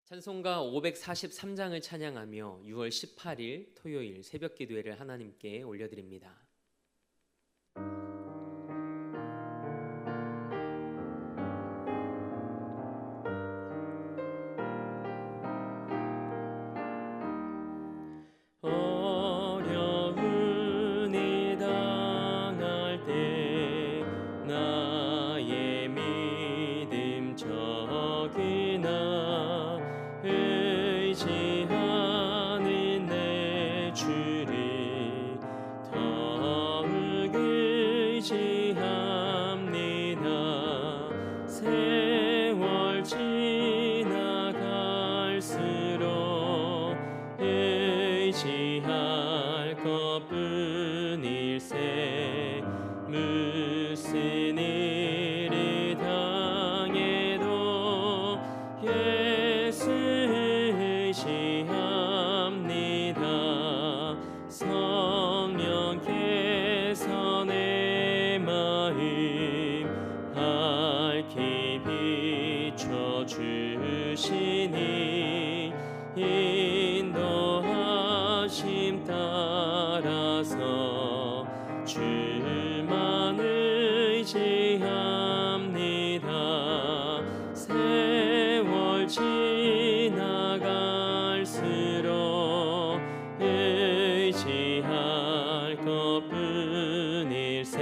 찬송가 543장을 찬양하며 6월 18일 토요일 새벽 기도회를 하나님께 올려드립니다. 어려운 일 당할 때 나의 믿음 적으나 의지하는 내 주를 더욱 의지합니다. 세월 지나갈수록 의지할 것뿐일세. 무슨 일을 당해도 예수 의지합니다. 성령께서 내 마음 밝히 비춰주시니 인도하심 따라서 주만 의지합니다. 세월 지나갈수록 의지할 것뿐일세.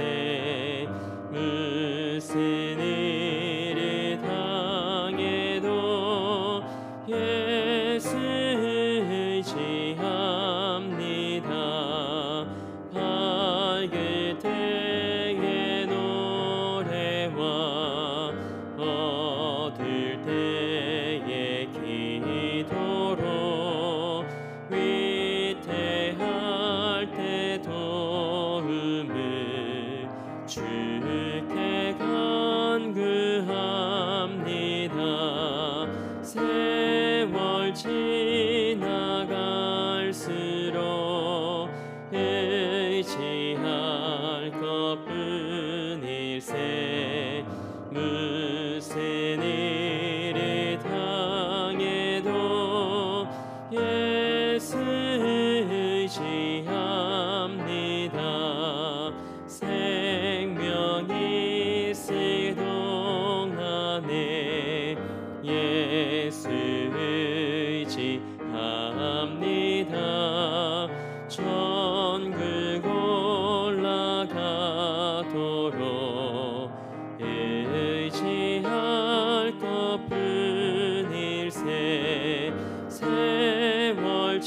무슨 일을 당해도 예수 의지합니다. 밝을 때의 노래와 어두울 때의 기도로 위태할 때 도움을 주께 간구합니다. 세월 지나갈수록 의지할 것뿐일세. 무슨 일을 당해도 예수 의지합니다. 생명이 있을 동안에 예수 의지합니다. 천국 올라가도록 의지할 것뿐일세. 세월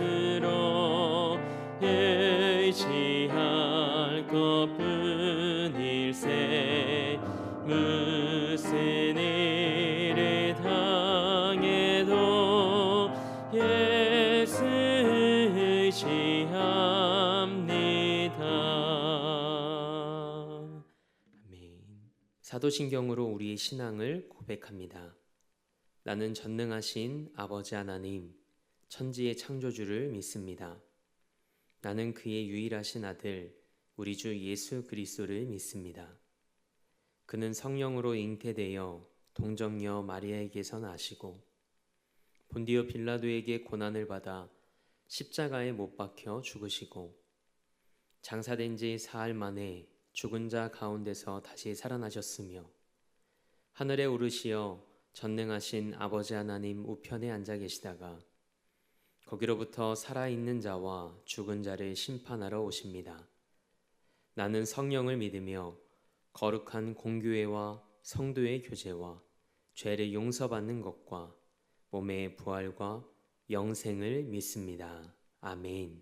지나갈수록 의지할 것뿐일세. 무슨 일을 당해도 예수 의지합니다. 아멘. 사도신경으로 우리의 신앙을 고백합니다. 나는 전능하신 아버지 하나님, 천지의 창조주를 믿습니다. 나는 그의 유일하신 아들, 우리 주 예수 그리스도를 믿습니다. 그는 성령으로 잉태되어 동정녀 마리아에게서 나시고 본디오 빌라도에게 고난을 받아 십자가에 못 박혀 죽으시고 장사된 지 사흘 만에 죽은 자 가운데서 다시 살아나셨으며 하늘에 오르시어 전능하신 아버지 하나님 우편에 앉아 계시다가 거기로부터 살아있는 자와 죽은 자를 심판하러 오십니다. 나는 성령을 믿으며 거룩한 공교회와 성도의 교제와 죄를 용서받는 것과 몸의 부활과 영생을 믿습니다. 아멘.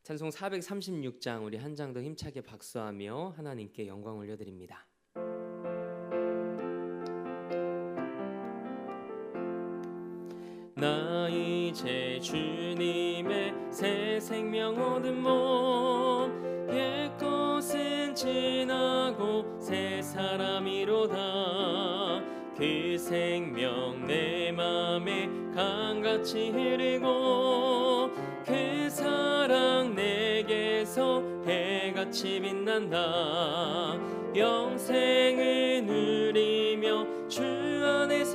찬송 436장 우리 한 장 더 힘차게 박수하며 하나님께 영광 올려드립니다. 나 이제 주님의 새 생명 얻은 몸 옛 것은 지나고 새 사람이로다. 그 생명 내 맘에 강같이 흐르고 그 사랑 내게서 해같이 빛난다. 영생을 누리며 주 안에서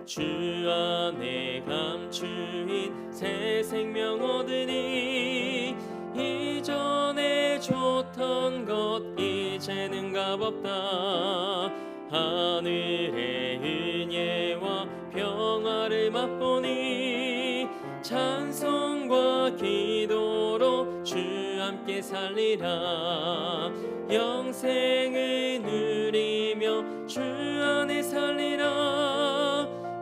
주 안에 감추인 새 생명 얻으니 이전에 좋던 것 이제는 값없다. 하늘의 은혜와 평화를 맛보니 찬송과 기도로 주 함께 살리라. 영생을 누리며 주 안에 살리라.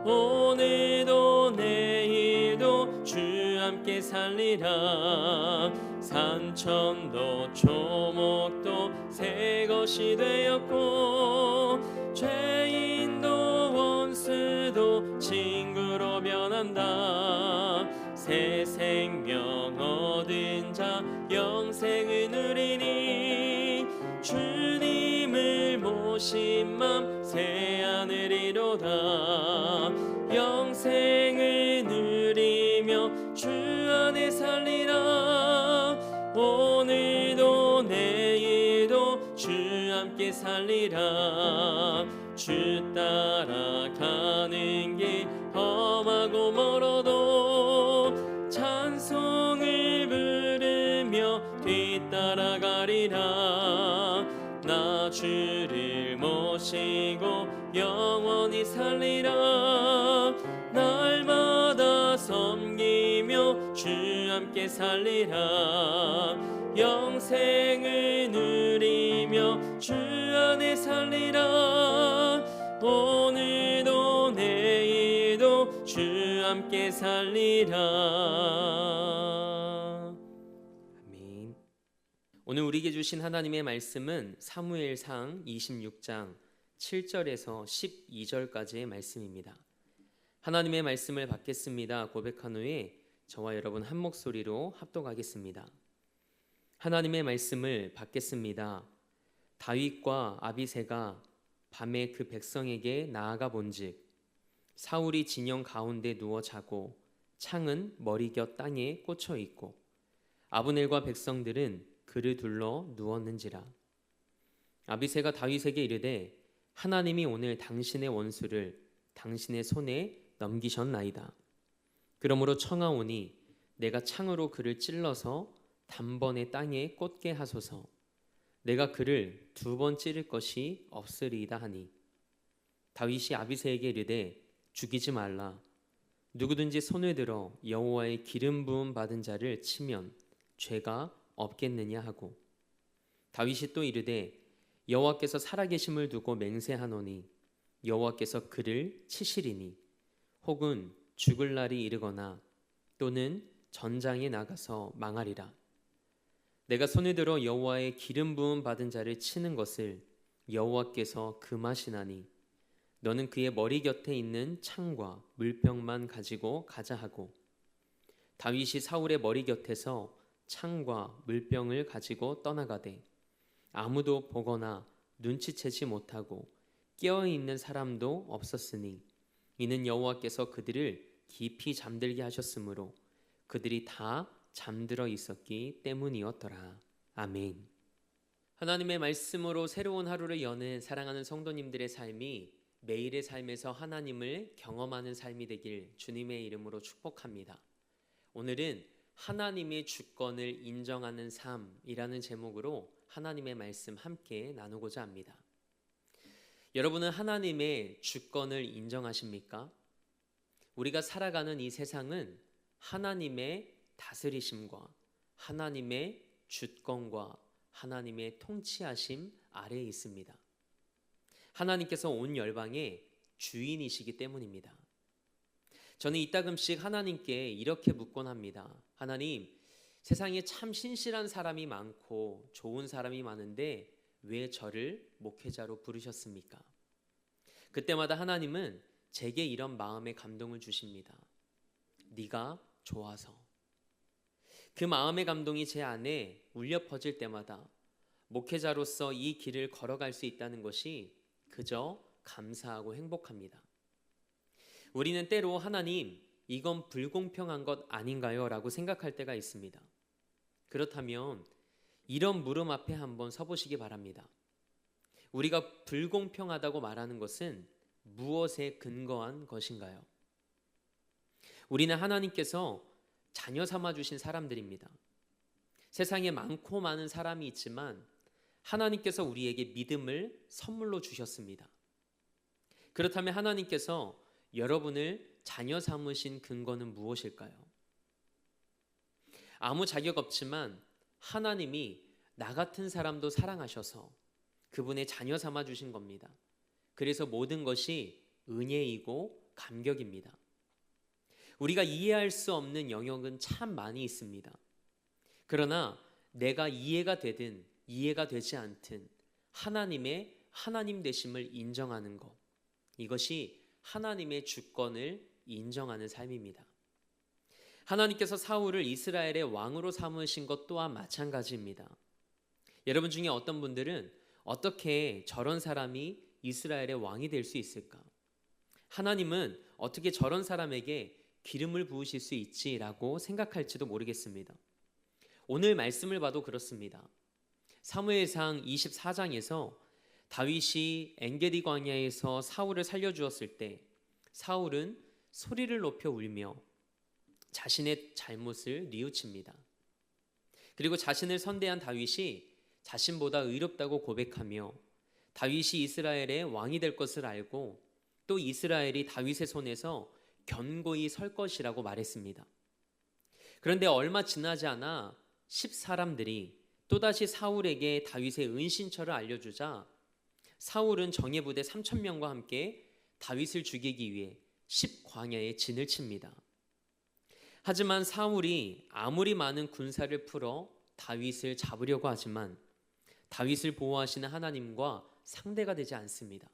오늘도 내일도 주 함께 살리라. 산천도 초목도 새 것이 되었고 죄인도 원수도 친구로 변한다. 새 생명 얻은 자 영생을 누리니 주님을 모신 맘 새 하늘이로다. 영생을 누리며 주 안에 살리라. 오늘도 내일도 주 함께 살리라. 주 따라가는 길 험하고 멀어도 찬송을 부르며 뒤따라가리라. 나 주를 모시고 영원히 살리라. 날마다 섬기며 주 함께 살리라. 영생을 누리며 주 안에 살리라. 오늘도 내일도 주 함께 살리라. 아멘. 오늘 우리에게 주신 하나님의 말씀은 사무엘상 26장 7절에서 12절까지의 말씀입니다. 하나님의 말씀을 받겠습니다 고백한 후에 저와 여러분 한 목소리로 합독하겠습니다. 하나님의 말씀을 받겠습니다. 다윗과 아비새가 밤에 그 백성에게 나아가 본즉 사울이 진영 가운데 누워 자고 창은 머리곁 땅에 꽂혀 있고 아브넬과 백성들은 그를 둘러 누웠는지라. 아비새가 다윗에게 이르되 하나님이 오늘 당신의 원수를 당신의 손에 넘기셨나이다. 그러므로 청하오니 내가 창으로 그를 찔러서 단번에 땅에 꽂게 하소서. 내가 그를 2번 찌를 것이 없으리이다 하니 다윗이 아비새에게 이르되 죽이지 말라. 누구든지 손을 들어 여호와의 기름 부음 받은 자를 치면 죄가 없겠느냐 하고 다윗이 또 이르되 여호와께서 살아계심을 두고 맹세하노니 여호와께서 그를 치시리니 혹은 죽을 날이 이르거나 또는 전장에 나가서 망하리라. 내가 손을 들어 여호와의 기름 부음 받은 자를 치는 것을 여호와께서 금하시나니 너는 그의 머리 곁에 있는 창과 물병만 가지고 가자 하고 다윗이 사울의 머리 곁에서 창과 물병을 가지고 떠나가되 아무도 보거나 눈치채지 못하고 깨어있는 사람도 없었으니 이는 여호와께서 그들을 깊이 잠들게 하셨으므로 그들이 다 잠들어 있었기 때문이었더라. 아멘. 하나님의 말씀으로 새로운 하루를 여는 사랑하는 성도님들의 삶이 매일의 삶에서 하나님을 경험하는 삶이 되길 주님의 이름으로 축복합니다. 오늘은 하나님의 주권을 인정하는 삶이라는 제목으로 하나님의 말씀 함께 나누고자 합니다. 여러분은 하나님의 주권을 인정하십니까? 우리가 살아가는 이 세상은 하나님의 다스리심과 하나님의 주권과 하나님의 통치하심 아래에 있습니다. 하나님께서 온 열방의 주인이시기 때문입니다. 저는 이따금씩 하나님께 이렇게 묻곤 합니다. 하나님, 세상에 참 신실한 사람이 많고 좋은 사람이 많은데 왜 저를 목회자로 부르셨습니까? 그때마다 하나님은 제게 이런 마음의 감동을 주십니다. 네가 좋아서. 그 마음의 감동이 제 안에 울려 퍼질 때마다 목회자로서 이 길을 걸어갈 수 있다는 것이 그저 감사하고 행복합니다. 우리는 때로 하나님, 이건 불공평한 것 아닌가요? 라고 생각할 때가 있습니다. 그렇다면 이런 물음 앞에 한번 서보시기 바랍니다. 우리가 불공평하다고 말하는 것은 무엇에 근거한 것인가요? 우리는 하나님께서 자녀 삼아 주신 사람들입니다. 세상에 많고 많은 사람이 있지만 하나님께서 우리에게 믿음을 선물로 주셨습니다. 그렇다면 하나님께서 여러분을 자녀 삼으신 근거는 무엇일까요? 아무 자격 없지만 하나님이 나 같은 사람도 사랑하셔서 그분의 자녀 삼아 주신 겁니다. 그래서 모든 것이 은혜이고 감격입니다. 우리가 이해할 수 없는 영역은 참 많이 있습니다. 그러나 내가 이해가 되든 이해가 되지 않든 하나님의 하나님 되심을 인정하는 것, 이것이 하나님의 주권을 인정하는 삶입니다. 하나님께서 사울을 이스라엘의 왕으로 삼으신 것 또한 마찬가지입니다. 여러분 중에 어떤 분들은 어떻게 저런 사람이 이스라엘의 왕이 될 수 있을까? 하나님은 어떻게 저런 사람에게 기름을 부으실 수 있지라고 생각할지도 모르겠습니다. 오늘 말씀을 봐도 그렇습니다. 사무엘상 24장에서 다윗이 엔게디 광야에서 사울을 살려주었을 때 사울은 소리를 높여 울며 자신의 잘못을 뉘우칩니다. 그리고 자신을 선대한 다윗이 자신보다 의롭다고 고백하며 다윗이 이스라엘의 왕이 될 것을 알고 또 이스라엘이 다윗의 손에서 견고히 설 것이라고 말했습니다. 그런데 얼마 지나지 않아 10사람들이 또다시 사울에게 다윗의 은신처를 알려주자 사울은 정예부대 3,000명과 함께 다윗을 죽이기 위해 10광야에 진을 칩니다. 하지만 사울이 아무리 많은 군사를 풀어 다윗을 잡으려고 하지만 다윗을 보호하시는 하나님과 상대가 되지 않습니다.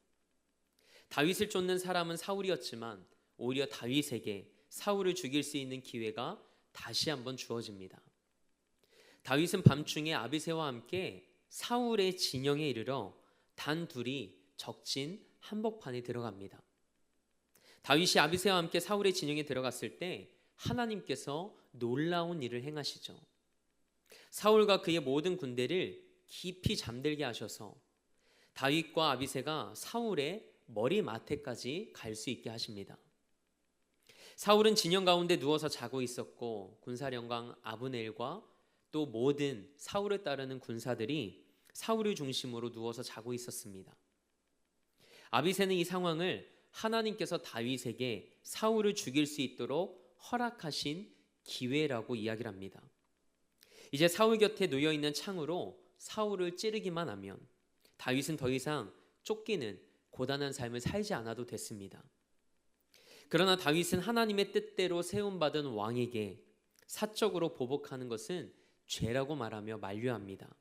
다윗을 쫓는 사람은 사울이었지만 오히려 다윗에게 사울을 죽일 수 있는 기회가 다시 한번 주어집니다. 다윗은 밤중에 아비새와 함께 사울의 진영에 이르러 단 둘이 적진 한복판에 들어갑니다. 다윗이 아비새와 함께 사울의 진영에 들어갔을 때 하나님께서 놀라운 일을 행하시죠. 사울과 그의 모든 군대를 깊이 잠들게 하셔서 다윗과 아비새가 사울의 머리맡에까지 갈 수 있게 하십니다. 사울은 진영 가운데 누워서 자고 있었고 군사령관 아브넬과 또 모든 사울을 따르는 군사들이 사울을 중심으로 누워서 자고 있었습니다. 아비새는 이 상황을 하나님께서 다윗에게 사울을 죽일 수 있도록 허락하신 기회라고 이야기를 합니다. 이제 사울 곁에 놓여있는 창으로 사울을 찌르기만 하면 다윗은 더 이상 쫓기는 고단한 삶을 살지 않아도 됐습니다. 그러나 다윗은 하나님의 뜻대로 세움받은 왕에게 사적으로 보복하는 것은 죄라고 말하며 만류합니다.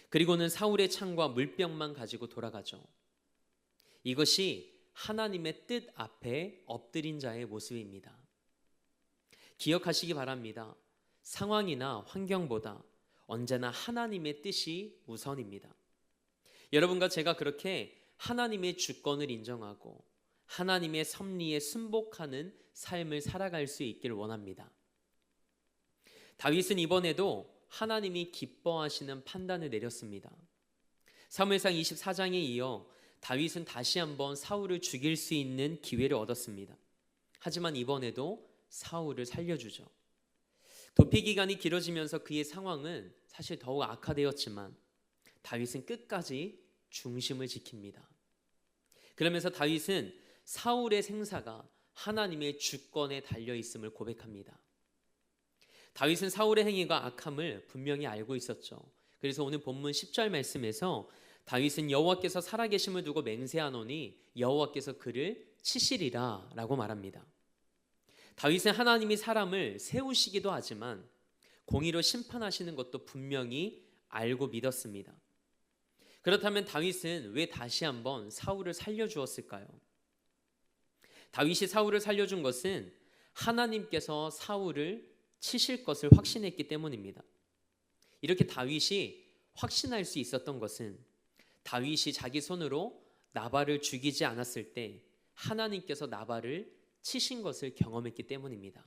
그리고는 사울의 창과 물병만 가지고 돌아가죠. 이것이 하나님의 뜻 앞에 엎드린 자의 모습입니다. 기억하시기 바랍니다. 상황이나 환경보다 언제나 하나님의 뜻이 우선입니다. 여러분과 제가 그렇게 하나님의 주권을 인정하고 하나님의 섭리에 순복하는 삶을 살아갈 수 있기를 원합니다. 다윗은 이번에도 하나님이 기뻐하시는 판단을 내렸습니다. 사무엘상 24장에 이어 다윗은 다시 한번 사울을 죽일 수 있는 기회를 얻었습니다. 하지만 이번에도 사울을 살려주죠. 도피 기간이 길어지면서 그의 상황은 사실 더욱 악화되었지만 다윗은 끝까지 중심을 지킵니다. 그러면서 다윗은 사울의 생사가 하나님의 주권에 달려 있음을 고백합니다. 다윗은 사울의 행위가 악함을 분명히 알고 있었죠. 그래서 오늘 본문 10절 말씀에서 다윗은 여호와께서 살아계심을 두고 맹세하노니 여호와께서 그를 치시리라 라고 말합니다. 다윗은 하나님이 사람을 세우시기도 하지만 공의로 심판하시는 것도 분명히 알고 믿었습니다. 그렇다면 다윗은 왜 다시 한번 사울을 살려주었을까요? 다윗이 사울을 살려준 것은 하나님께서 사울을 치실 것을 확신했기 때문입니다. 이렇게 다윗이 확신할 수 있었던 것은 다윗이 자기 손으로 나발을 죽이지 않았을 때 하나님께서 나발을 치신 것을 경험했기 때문입니다.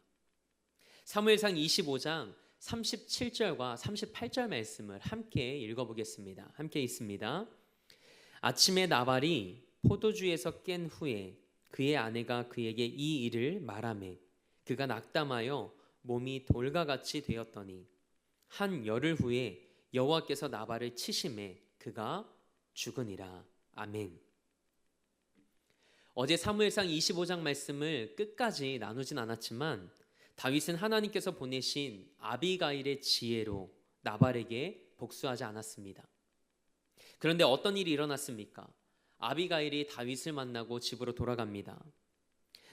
사무엘상 25장 37절과 38절 말씀을 함께 읽어보겠습니다. 함께 있습니다. 아침에 나발이 포도주에서 깬 후에 그의 아내가 그에게 이 일을 말하매 그가 낙담하여 몸이 돌과 같이 되었더니 한 열흘 후에 여호와께서 나발을 치심에 그가 죽으니라. 아멘. 어제 사무엘상 25장 말씀을 끝까지 나누진 않았지만 다윗은 하나님께서 보내신 아비가일의 지혜로 나발에게 복수하지 않았습니다. 그런데 어떤 일이 일어났습니까? 아비가일이 다윗을 만나고 집으로 돌아갑니다.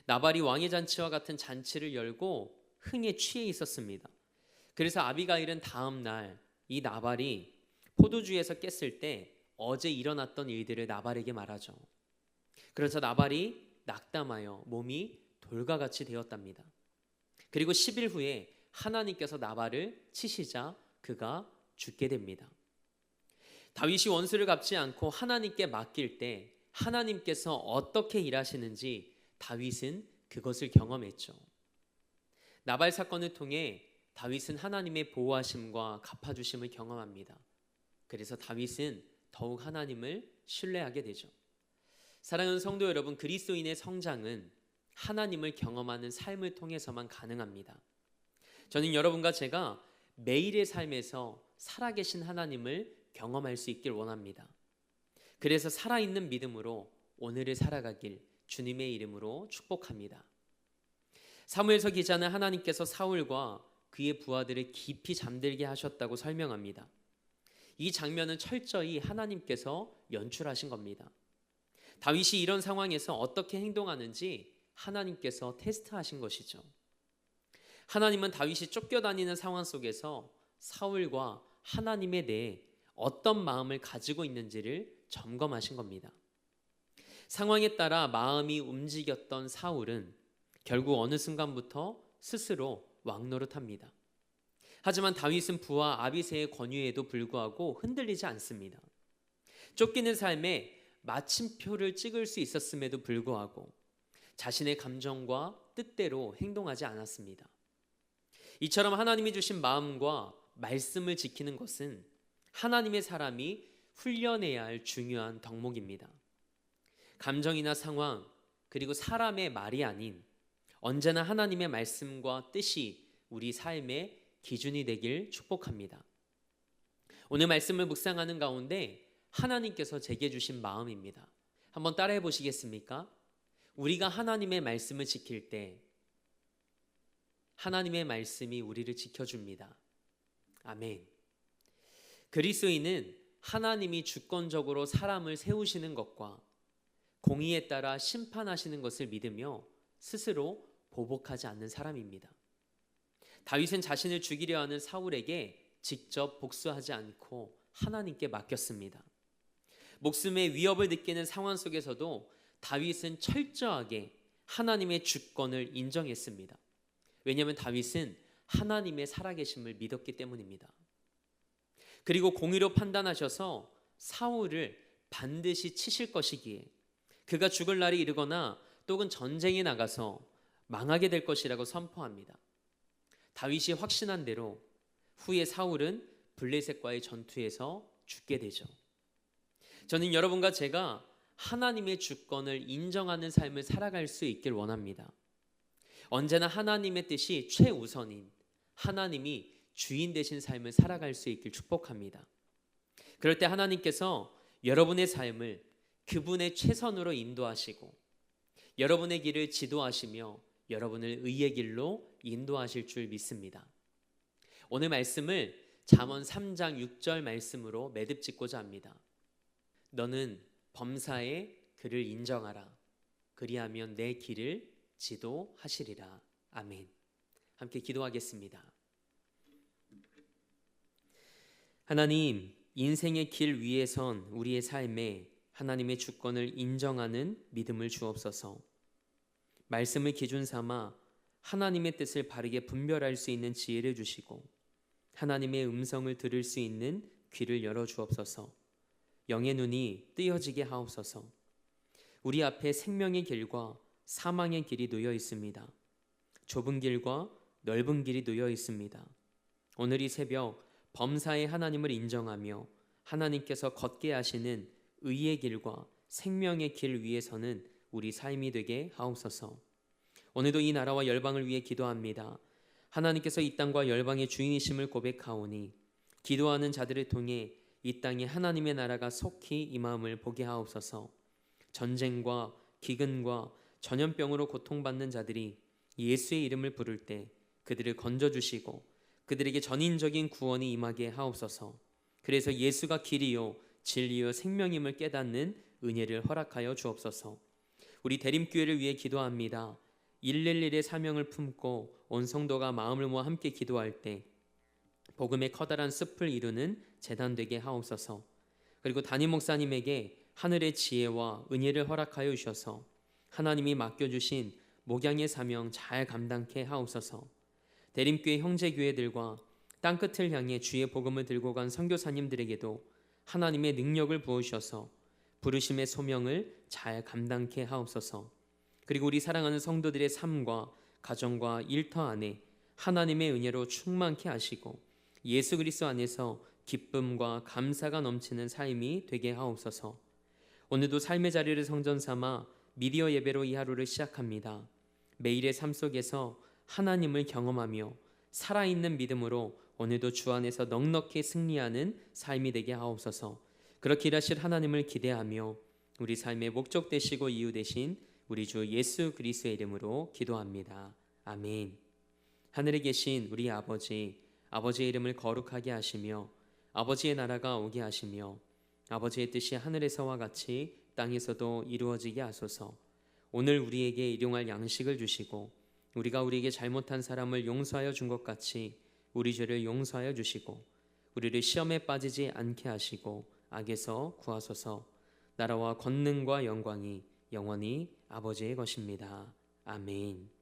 나발이 왕의 잔치와 같은 잔치를 열고 흥에 취해 있었습니다. 그래서 아비가일은 다음 날 이 나발이 포도주에서 깼을 때 어제 일어났던 일들을 나발에게 말하죠. 그래서 나발이 낙담하여 몸이 돌과 같이 되었답니다. 그리고 10일 후에 하나님께서 나발을 치시자 그가 죽게 됩니다. 다윗이 원수를 갚지 않고 하나님께 맡길 때 하나님께서 어떻게 일하시는지 다윗은 그것을 경험했죠. 나발 사건을 통해 다윗은 하나님의 보호하심과 갚아주심을 경험합니다. 그래서 다윗은 더욱 하나님을 신뢰하게 되죠. 사랑하는 성도 여러분, 그리스도인의 성장은 하나님을 경험하는 삶을 통해서만 가능합니다. 저는 여러분과 제가 매일의 삶에서 살아계신 하나님을 경험할 수 있길 원합니다. 그래서 살아있는 믿음으로 오늘을 살아가길 주님의 이름으로 축복합니다. 사무엘서 기자는 하나님께서 사울과 그의 부하들을 깊이 잠들게 하셨다고 설명합니다. 이 장면은 철저히 하나님께서 연출하신 겁니다. 다윗이 이런 상황에서 어떻게 행동하는지 하나님께서 테스트하신 것이죠. 하나님은 다윗이 쫓겨다니는 상황 속에서 사울과 하나님에 대해 어떤 마음을 가지고 있는지를 점검하신 겁니다. 상황에 따라 마음이 움직였던 사울은 결국 어느 순간부터 스스로 왕노릇합니다. 하지만 다윗은 부하 아비새의 권유에도 불구하고 흔들리지 않습니다. 쫓기는 삶에 마침표를 찍을 수 있었음에도 불구하고 자신의 감정과 뜻대로 행동하지 않았습니다. 이처럼 하나님이 주신 마음과 말씀을 지키는 것은 하나님의 사람이 훈련해야 할 중요한 덕목입니다. 감정이나 상황 그리고 사람의 말이 아닌 언제나 하나님의 말씀과 뜻이 우리 삶의 기준이 되길 축복합니다. 오늘 말씀을 묵상하는 가운데 하나님께서 제게 주신 마음입니다. 한번 따라해 보시겠습니까? 우리가 하나님의 말씀을 지킬 때 하나님의 말씀이 우리를 지켜줍니다. 아멘. 그리스도인은 하나님이 주권적으로 사람을 세우시는 것과 공의에 따라 심판하시는 것을 믿으며 스스로 보복하지 않는 사람입니다. 다윗은 자신을 죽이려 하는 사울에게 직접 복수하지 않고 하나님께 맡겼습니다. 목숨의 위협을 느끼는 상황 속에서도 다윗은 철저하게 하나님의 주권을 인정했습니다. 왜냐하면 다윗은 하나님의 살아계심을 믿었기 때문입니다. 그리고 공의로 판단하셔서 사울을 반드시 치실 것이기에 그가 죽을 날이 이르거나 또는 전쟁에 나가서 망하게 될 것이라고 선포합니다. 다윗이 확신한 대로 후에 사울은 블레셋과의 전투에서 죽게 되죠. 저는 여러분과 제가 하나님의 주권을 인정하는 삶을 살아갈 수 있길 원합니다. 언제나 하나님의 뜻이 최우선인 하나님이 주인 되신 삶을 살아갈 수 있길 축복합니다. 그럴 때 하나님께서 여러분의 삶을 그분의 최선으로 인도하시고 여러분의 길을 지도하시며 여러분을 의의 길로 인도하실 줄 믿습니다. 오늘 말씀을 잠언 3장 6절 말씀으로 매듭 짓고자 합니다. 너는 범사에 그를 인정하라. 그리하면 내 길을 지도하시리라. 아멘. 함께 기도하겠습니다. 하나님, 인생의 길 위에 선 우리의 삶에 하나님의 주권을 인정하는 믿음을 주옵소서. 말씀을 기준 삼아 하나님의 뜻을 바르게 분별할 수 있는 지혜를 주시고 하나님의 음성을 들을 수 있는 귀를 열어 주옵소서. 영의 눈이 뜨여지게 하옵소서. 우리 앞에 생명의 길과 사망의 길이 놓여 있습니다. 좁은 길과 넓은 길이 놓여 있습니다. 오늘 이 새벽 범사의 하나님을 인정하며 하나님께서 걷게 하시는 의의 길과 생명의 길 위에서는 우리 삶이 되게 하옵소서. 오늘도 이 나라와 열방을 위해 기도합니다. 하나님께서 이 땅과 열방의 주인이심을 고백하오니 기도하는 자들을 통해 이 땅에 하나님의 나라가 속히 임함을 보게 하옵소서. 전쟁과 기근과 전염병으로 고통받는 자들이 예수의 이름을 부를 때 그들을 건져주시고 그들에게 전인적인 구원이 임하게 하옵소서. 그래서 예수가 길이요 진리요 생명임을 깨닫는 은혜를 허락하여 주옵소서. 우리 대림교회를 위해 기도합니다. 111의 사명을 품고 온 성도가 마음을 모아 함께 기도할 때 복음의 커다란 숲을 이루는 재단 되게 하옵소서. 그리고 담임 목사님에게 하늘의 지혜와 은혜를 허락하여 주셔서 하나님이 맡겨주신 목양의 사명 잘 감당케 하옵소서. 대림교회 형제교회들과 땅끝을 향해 주의 복음을 들고 간 선교사님들에게도 하나님의 능력을 부어주셔서 부르심의 소명을 잘 감당케 하옵소서. 그리고 우리 사랑하는 성도들의 삶과 가정과 일터 안에 하나님의 은혜로 충만케 하시고 예수 그리스도 안에서 기쁨과 감사가 넘치는 삶이 되게 하옵소서. 오늘도 삶의 자리를 성전 삼아 미디어 예배로 이 하루를 시작합니다. 매일의 삶 속에서 하나님을 경험하며 살아있는 믿음으로 오늘도 주 안에서 넉넉히 승리하는 삶이 되게 하옵소서. 그렇게 일하실 하나님을 기대하며 우리 삶의 목적 되시고 이유 되신 우리 주 예수 그리스도의 이름으로 기도합니다. 아멘. 하늘에 계신 우리 아버지, 아버지의 이름을 거룩하게 하시며 아버지의 나라가 오게 하시며 아버지의 뜻이 하늘에서와 같이 땅에서도 이루어지게 하소서. 오늘 우리에게 일용할 양식을 주시고 우리가 우리에게 잘못한 사람을 용서하여 준 것 같이 우리 죄를 용서하여 주시고 우리를 시험에 빠지지 않게 하시고 악에서 구하소서. 나라와 권능과 영광이 영원히 아버지의 것입니다. 아멘.